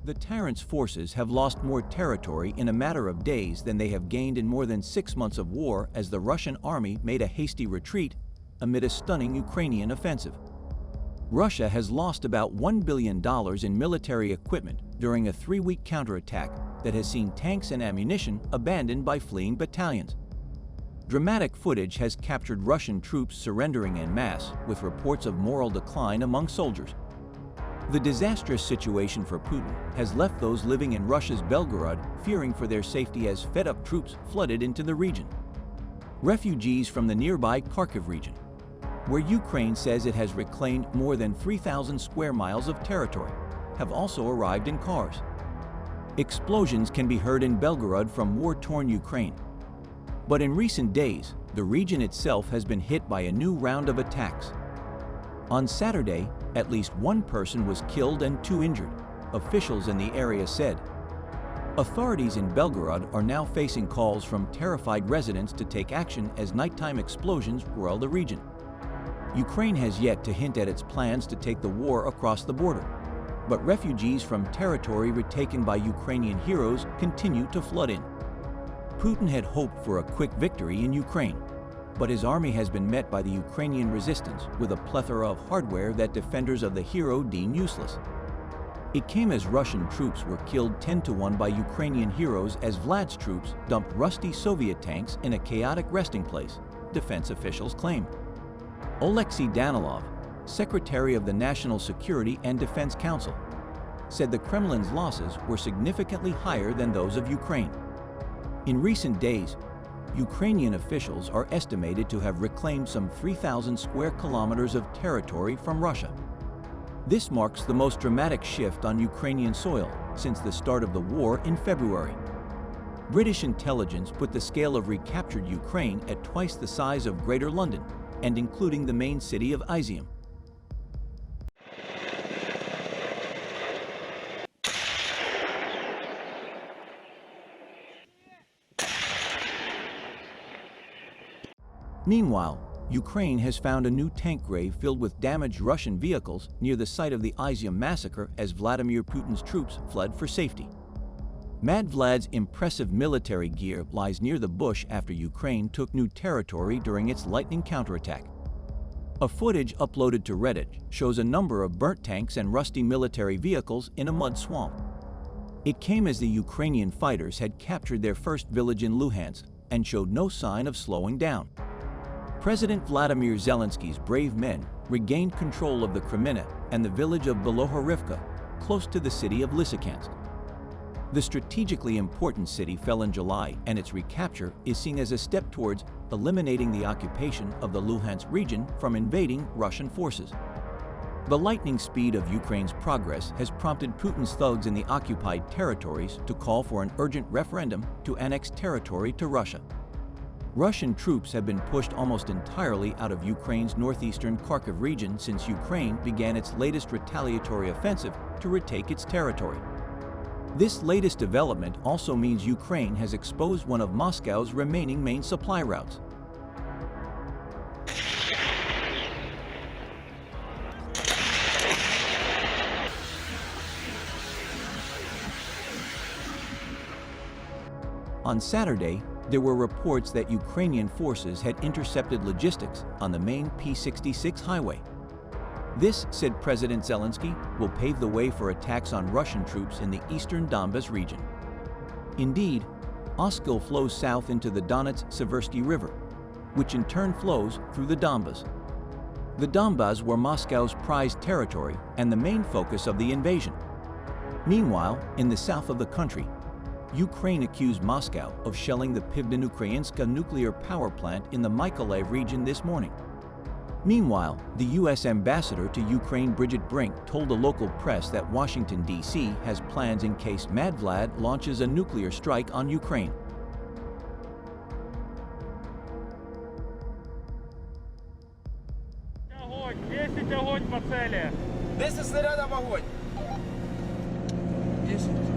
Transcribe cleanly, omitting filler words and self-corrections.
The tyrant's forces have lost more territory in a matter of days than they have gained in more than 6 months of war as the Russian army made a hasty retreat amid a stunning Ukrainian offensive. Russia has lost about $1 billion in military equipment during a 3-week counterattack that has seen tanks and ammunition abandoned by fleeing battalions. Dramatic footage has captured Russian troops surrendering en masse, with reports of moral decline among soldiers. The disastrous situation for Putin has left those living in Russia's Belgorod fearing for their safety as fed-up troops flooded into the region. Refugees from the nearby Kharkiv region, where Ukraine says it has reclaimed more than 3,000 square miles of territory, have also arrived in cars. Explosions can be heard in Belgorod from war-torn Ukraine. But in recent days, the region itself has been hit by a new round of attacks. On Saturday, at least 1 person was killed and 2 injured, officials in the area said. Authorities in Belgorod are now facing calls from terrified residents to take action as nighttime explosions roil the region. Ukraine has yet to hint at its plans to take the war across the border, but refugees from territory retaken by Ukrainian heroes continue to flood in. Putin had hoped for a quick victory in Ukraine, but his army has been met by the Ukrainian resistance with a plethora of hardware that defenders of the hero deem useless. It came as Russian troops were killed 10-1 by Ukrainian heroes as Vlad's troops dumped rusty Soviet tanks in a chaotic resting place, defense officials claim. Alexei Danilov, secretary of the National Security and Defense Council, said the Kremlin's losses were significantly higher than those of Ukraine. In recent days, Ukrainian officials are estimated to have reclaimed some 3,000 square kilometers of territory from Russia. This marks the most dramatic shift on Ukrainian soil since the start of the war in February. British intelligence put the scale of recaptured Ukraine at twice the size of Greater London, and including the main city of Izium. Meanwhile, Ukraine has found a new tank grave filled with damaged Russian vehicles near the site of the Izium massacre as Vladimir Putin's troops fled for safety. Mad Vlad's impressive military gear lies near the bush after Ukraine took new territory during its lightning counterattack. A footage uploaded to Reddit shows a number of burnt tanks and rusty military vehicles in a mud swamp. It came as the Ukrainian fighters had captured their first village in Luhansk and showed no sign of slowing down. President Vladimir Zelensky's brave men regained control of the Kreminna and the village of Belohorivka, close to the city of Lysychansk. The strategically important city fell in July, and its recapture is seen as a step towards eliminating the occupation of the Luhansk region from invading Russian forces. The lightning speed of Ukraine's progress has prompted Putin's thugs in the occupied territories to call for an urgent referendum to annex territory to Russia. Russian troops have been pushed almost entirely out of Ukraine's northeastern Kharkiv region since Ukraine began its latest retaliatory offensive to retake its territory. This latest development also means Ukraine has exposed one of Moscow's remaining main supply routes. On Saturday, there were reports that Ukrainian forces had intercepted logistics on the main P-66 highway. This, said President Zelensky, will pave the way for attacks on Russian troops in the eastern Donbas region. Indeed, Oskil flows south into the Donets-Seversky River, which in turn flows through the Donbas. The Donbas were Moscow's prized territory and the main focus of the invasion. Meanwhile, in the south of the country, Ukraine accused Moscow of shelling the Pivdeno-Ukrainska nuclear power plant in the Mykolaiv region this morning. Meanwhile, the U.S. ambassador to Ukraine, Bridget Brink, told the local press that Washington, D.C. has plans in case Mad Vlad launches a nuclear strike on Ukraine. Огонь! 10 огонь по цели! 10 снарядов огонь! 10.